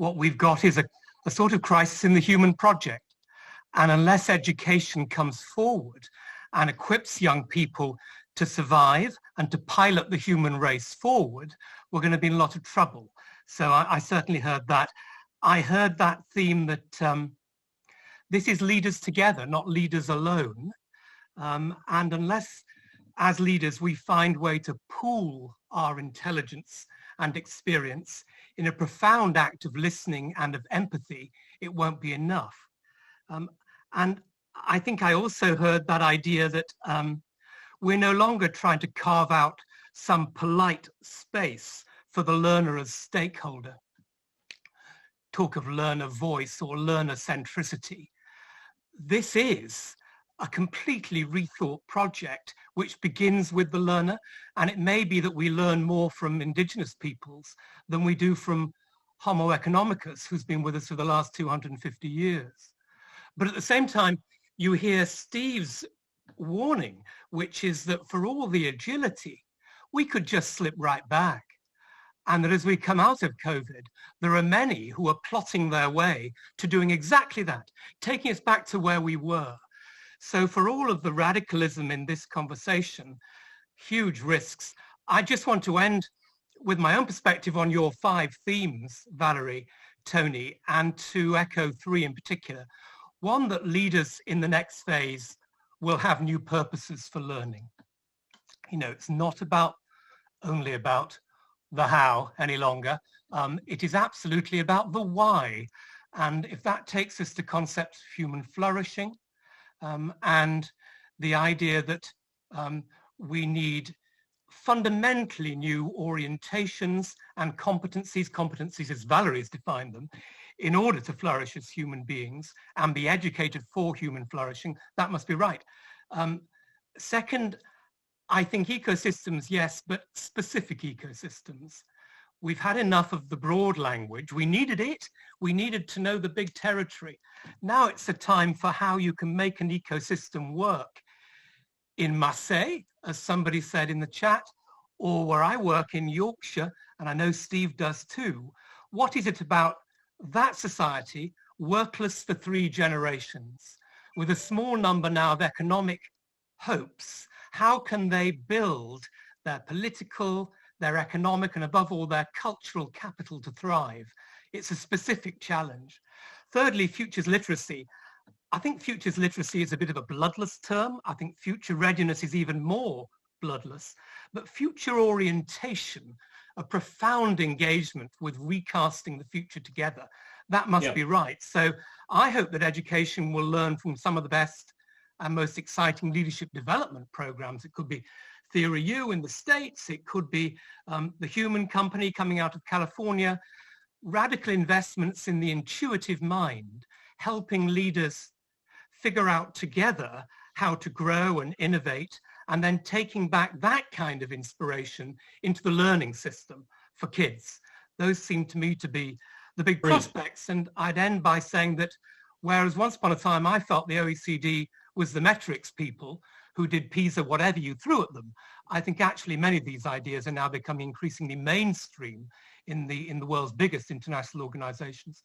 what we've got is a sort of crisis in the human project. And unless education comes forward and equips young people to survive and to pilot the human race forward, we're going to be in a lot of trouble. So I certainly heard that. I heard that theme that this is leaders together, not leaders alone. And unless, as leaders, we find a way to pool our intelligence and experience in a profound act of listening and of empathy, it won't be enough. And I think I also heard that idea that we're no longer trying to carve out some polite space for the learner as stakeholder. Talk of learner voice or learner centricity. This is a completely rethought project which begins with the learner, and it may be that we learn more from indigenous peoples than we do from Homo economicus, who's been with us for the last 250 years. But at the same time, you hear Steve's warning, which is that for all the agility, we could just slip right back. And that as we come out of COVID, there are many who are plotting their way to doing exactly that, taking us back to where we were. So for all of the radicalism in this conversation, huge risks. I just want to end with my own perspective on your 5 themes, Valerie, Tony, and to echo 3 in particular. One, that leaders in the next phase will have new purposes for learning. You know, it's not only about the how any longer. It is absolutely about the why. And if that takes us to concepts of human flourishing and the idea that we need fundamentally new orientations and competencies as Valerie's defined them, in order to flourish as human beings and be educated for human flourishing, that must be right. Second, I think ecosystems, yes, but specific ecosystems. We've had enough of the broad language. We needed it. We needed to know the big territory. Now it's a time for how you can make an ecosystem work. In Marseille, as somebody said in the chat, or where I work in Yorkshire, and I know Steve does too, what is it about that society, workless for 3 generations, with a small number now of economic hopes? How can they build their political, their economic, and above all, their cultural capital to thrive? It's a specific challenge. Thirdly, futures literacy. I think futures literacy is a bit of a bloodless term. I think future readiness is even more bloodless. But future orientation, a profound engagement with recasting the future together, that must be right. So I hope that education will learn from some of the best and most exciting leadership development programs. It could be Theory U in the States. It could be the Human Company coming out of California. Radical investments in the intuitive mind, helping leaders figure out together how to grow and innovate, and then taking back that kind of inspiration into the learning system for kids. Those seem to me to be the big prospects. And I'd end by saying that whereas once upon a time I felt the OECD was the metrics people who did PISA whatever you threw at them, I think actually many of these ideas are now becoming increasingly mainstream in the world's biggest international organizations.